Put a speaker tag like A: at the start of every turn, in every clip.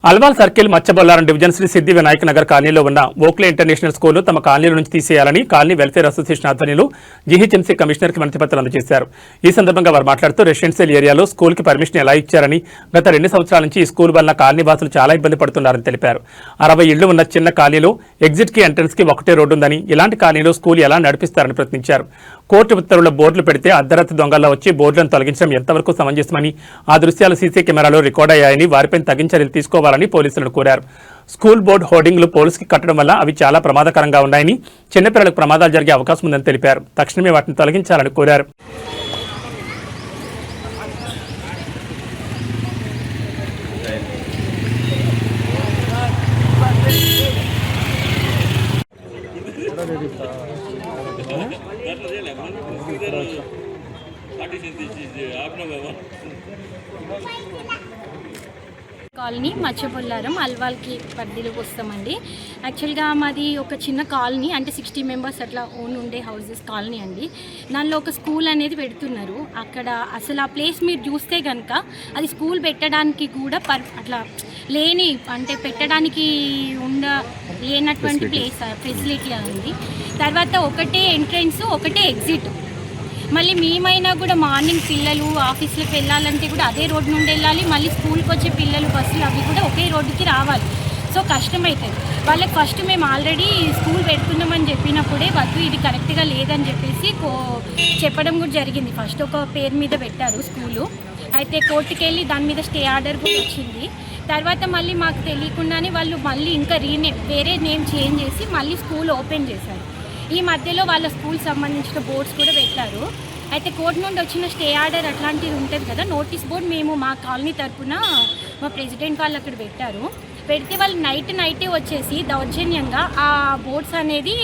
A: Alwal circle Machabollaram division Shri సిద్ధి వినాయక్ నగర్ కాలనీలో ఉన్న Oakley international school తమ కాలనీల నుంచి తీసేయాలని కాలనీ వెల్ఫేర్ అసోసియేషన్ ఆధ్వర్యంలో జీహెచ్ఎంసీ కమిషనర్కి వినతిపత్రాలు అందజేశారు. ఈ సందర్భంగా వారు మాట్లాడుతూ రెసిడెన్షియల్ ఏరియాలో స్కూల్కి పర్మిషన్ ఎలా ఇచ్చారని, గత 2 సంవత్సరాల నుంచి ఈ స్కూల్ వల్ల కాలనీ వాసులు చాలా ఇబ్బంది పడుతున్నారని తెలిపారు. 60 ఇళ్లు ఉన్న చిన్న కాలనీలో ఎగ్జిట్కి ఎంట్రన్స్కి ఒకటే రోడ్డు ఉందని, ఇలాంటి కాలనీలో స్కూల్ ఎలా నడిపిస్తారని ప్రశ్నించారు. కోర్టు ఉత్తర్వుల బోర్డులు పెడితే అర్ధరాత్రి దొంగల్లో వచ్చి బోర్డులను తొలగించడం ఎంతవరకు సమంజసమని, ఆ దృశ్యాలు సీసీ కెమెరాలో రికార్డ్ అయ్యాయని, వారిపై తగిన చర్యలు తీసుకోవాలని పోలీసులను కోరారు. స్కూల్ బోర్డు హోర్డింగ్లు పోలీసుకి కట్టడం వల్ల అవి చాలా ప్రమాదకరంగా ఉన్నాయని, చిన్నపిల్లలకు ప్రమాదాలు జరిగే అవకాశం ఉందని తెలిపారు. తక్షణమే వాటిని తొలగించాలని కోరారు.
B: కాలనీ మచ్చబొల్లారం అల్వాల్కి పరిధిలోకి వస్తామండి. యాక్చువల్గా మాది ఒక చిన్న కాలనీ, అంటే 60 మెంబర్స్ అట్లా ఓన్ ఉండే హౌసెస్ కాలనీ అండి. దానిలో ఒక స్కూల్ అనేది పెడుతున్నారు. అక్కడ అసలు ఆ ప్లేస్ మీరు చూస్తే కనుక అది స్కూల్ పెట్టడానికి కూడా అట్లా లేని, అంటే పెట్టడానికి లేనటువంటి ప్లేస్ ఫెసిలిటీ ఉంది. తర్వాత ఒకటే ఎంట్రన్స్, ఒకటే ఎగ్జిట్. మళ్ళీ మేమైనా కూడా మార్నింగ్ పిల్లలు ఆఫీస్లోకి వెళ్ళాలంటే కూడా అదే రోడ్డు నుండి వెళ్ళాలి. మళ్ళీ స్కూల్కి వచ్చే పిల్లలు బస్సులు అవి కూడా ఒకే రోడ్డుకి రావాలి. సో కష్టమవుతుంది వాళ్ళకి. ఫస్ట్ మేము ఆల్రెడీ స్కూల్ పెడుతున్నామని చెప్పినప్పుడే వద్దు, ఇది కరెక్ట్గా లేదని చెప్పేసి చెప్పడం కూడా జరిగింది. ఫస్ట్ ఒక పేరు మీద పెట్టారు స్కూలు, అయితే కోర్టుకి వెళ్ళి దాని మీద స్టే ఆర్డర్ కూడా వచ్చింది. తర్వాత మళ్ళీ మాకు తెలియకుండానే వాళ్ళు మళ్ళీ ఇంకా వేరే నేమ్ చేంజ్ చేసి మళ్ళీ స్కూల్ ఓపెన్ చేశారు. ఈ మధ్యలో వాళ్ళ స్కూల్ సంబంధించిన బోర్డ్స్ కూడా పెట్టారు. అయితే కోర్టు నుండి వచ్చిన స్టే ఆర్డర్ అట్లాంటిది ఉంటుంది కదా, నోటీస్ బోర్డ్ మేము మా కాలనీ తరఫున మా ప్రెసిడెంట్ వాళ్ళు అక్కడ పెట్టారు. పెడితే వాళ్ళు నైటే వచ్చేసి దౌర్జన్యంగా ఆ బోర్డ్స్ అనేది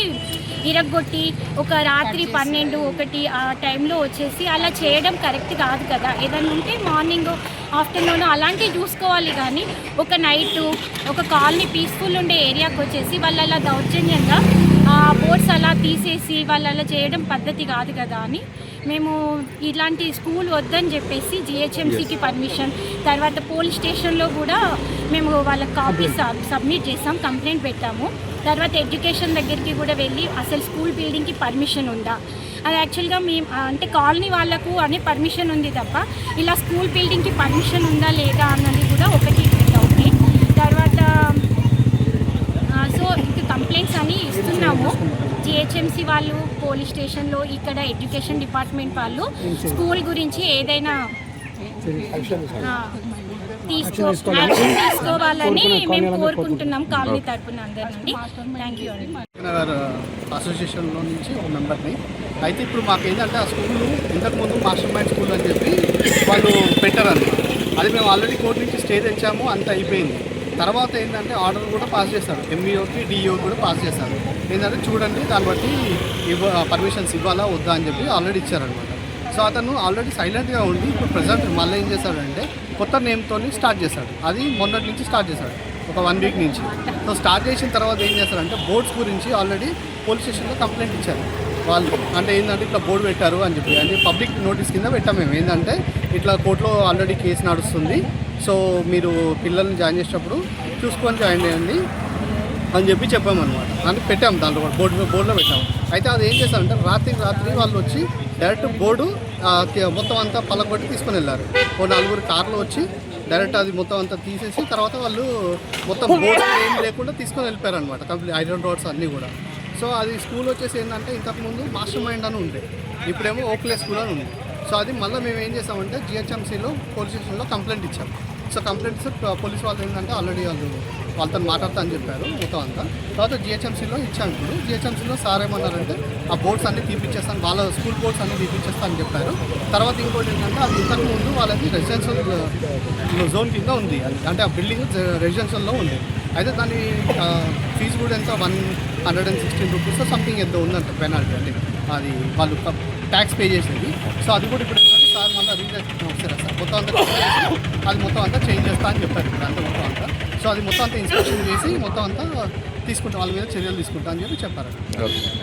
B: ఇరగొట్టి ఒక రాత్రి 12, 1 ఆ టైంలో వచ్చేసి అలా చేయడం కరెక్ట్ కాదు కదా. ఏదైనా ఉంటే మార్నింగ్ ఆఫ్టర్నూన్ అలాంటివి చూసుకోవాలి, కానీ ఒక నైటు ఒక కాలనీ పీస్ఫుల్ ఉండే ఏరియాకి వచ్చేసి వాళ్ళు అలా దౌర్జన్యంగా ఆ బోర్డ్స్ అలా తీసేసి వాళ్ళు అలా చేయడం పద్ధతి కాదు కదా అని మేము ఇలాంటి స్కూల్ వద్దని చెప్పేసి జిహెచ్ఎంసీకి పర్మిషన్, తర్వాత పోలీస్ స్టేషన్లో కూడా మేము వాళ్ళకి కాపీస్ సబ్మిట్ చేసాం, కంప్లైంట్ పెట్టాము. తర్వాత ఎడ్యుకేషన్ దగ్గరికి కూడా వెళ్ళి అసలు స్కూల్ బిల్డింగ్కి పర్మిషన్ ఉందా, అది యాక్చువల్గా మేము అంటే కాలనీ వాళ్ళకు అనే పర్మిషన్ ఉంది తప్ప ఇలా స్కూల్ బిల్డింగ్కి పర్మిషన్ ఉందా లేదా అన్నది కూడా ఒకటి డౌటే. తర్వాత సో ఇంక కంప్లైంట్స్ అని ఇస్తున్నాము. జిహెచ్ఎంసీ వాళ్ళు, పోలీస్ స్టేషన్లో, ఇక్కడ ఎడ్యుకేషన్ డిపార్ట్మెంట్ వాళ్ళు స్కూల్ గురించి ఏదైనా తీసుకోవాలని మేము కోరుకుంటున్నాం కాలనీ తరఫున అందరినీ. థ్యాంక్ యూ అండి.
C: అసోసియేషన్లో నుంచి ఒక మెంబర్ని. అయితే ఇప్పుడు మాకు ఏంటంటే ఆ స్కూల్ ఇంతకుముందు మాస్టర్ మైండ్ స్కూల్ అని చెప్పి వాళ్ళు పెట్టారని, అది మేము ఆల్రెడీ కోర్టు నుంచి స్టే తెచ్చాము, అంత అయిపోయింది. తర్వాత ఏంటంటే ఆర్డర్ కూడా పాస్ చేశారు, ఎంఈఓకి డిఈఓ కూడా పాస్ చేశారు. ఏంటంటే చూడండి దాన్ని బట్టి పర్మిషన్స్ ఇవ్వాలా వద్దా అని చెప్పి ఆల్రెడీ ఇచ్చారనమాట. సో అతను ఆల్రెడీ సైలెంట్గా ఉండి ఇప్పుడు ప్రజెంట్ మళ్ళీ ఏం చేశాడంటే కొత్త నేమ్తో స్టార్ట్ చేశాడు. అది మొన్నటి నుంచి స్టార్ట్ చేశాడు, ఒక 1 వీక్ నుంచి. సో స్టార్ట్ చేసిన తర్వాత ఏం చేస్తారంటే బోర్డ్స్ గురించి ఆల్రెడీ పోలీస్ స్టేషన్లో కంప్లైంట్ ఇచ్చారు వాళ్ళు. అంటే ఏంటంటే ఇట్లా బోర్డు పెట్టారు అని చెప్పి, అంటే పబ్లిక్ నోటీస్ కింద పెట్టాము మేము. ఏంటంటే ఇట్లా కోర్టులో ఆల్రెడీ కేసు నడుస్తుంది, సో మీరు పిల్లల్ని జాయిన్ చేసేటప్పుడు చూసుకొని జాయిన్ చేయండి అని చెప్పి చెప్పామన్నమాట. అని పెట్టాము, దాంట్లో బోర్డులో పెట్టాము. అయితే అది ఏం చేస్తారంటే రాత్రి వాళ్ళు వచ్చి డైరెక్ట్ బోర్డు మొత్తం అంతా పలగొట్టి తీసుకొని వెళ్ళారు. ఓ 4 కార్లు వచ్చి డైరెక్ట్ అది మొత్తం అంతా తీసేసి తర్వాత వాళ్ళు మొత్తం బోర్డు ఏం లేకుండా తీసుకొని వెళ్ళిపోయారు అనమాట, కంప్లీట్ ఐరన్ రోడ్స్ అన్నీ కూడా. సో అది స్కూల్ వచ్చేసి ఏంటంటే ఇంతకుముందు మాస్టర్ మైండ్ అని ఉండే, ఇప్పుడేమో ఓక్లే స్కూల్ అని ఉంది. సో అది మళ్ళీ మేము ఏం చేసామంటే జిహెచ్ఎంసీలో పోలీస్ స్టేషన్లో కంప్లైంట్ ఇచ్చాం. సో కంప్లైంట్స్ పోలీస్ వాళ్ళు ఏంటంటే ఆల్రెడీ వాళ్ళతో మాట్లాడతా అని చెప్పారు మొత్తం అంతా. తర్వాత జిహెచ్ఎంసీలో ఇచ్చాము. ఇప్పుడు జిహెచ్ఎంసీలో సార్ ఏమన్నారంటే ఆ బోర్డ్స్ అన్నీ తీపిచ్చేస్తాను, వాళ్ళ స్కూల్ బోర్డ్స్ అన్నీ తీపిచ్చేస్తా అని చెప్పారు. తర్వాత ఇంకోటి ఏంటంటే అది ఇంతకుముందు వాళ్ళది రెసిడెన్షియల్ జోన్ కింద ఉంది, అంటే ఆ బిల్డింగ్ రెసిడెన్షియల్లో ఉంది. అయితే దాని ఫీజు కూడా ఎంత 116 రూపీస్ సంథింగ్ ఎంతో ఉందంట పెనాల్టీ, అంటే అది వాళ్ళు ట్యాక్స్ పే చేసేది. సో అది కూడా ఇప్పుడు ఏంటంటే సార్ మళ్ళీ రీజెక్షన్ వస్తారా సార్ మొత్తం అంతా అది మొత్తం అంతా చేంజ్ చేస్తా అని చెప్పారు ఇప్పుడు అంతా మొత్తం అంతా. సో అది మొత్తం అంతా ఇన్స్పెక్షన్ చేసి మొత్తం అంతా తీసుకుంటాం, వాళ్ళ మీద చర్యలు తీసుకుంటా అని చెప్పి చెప్పారు.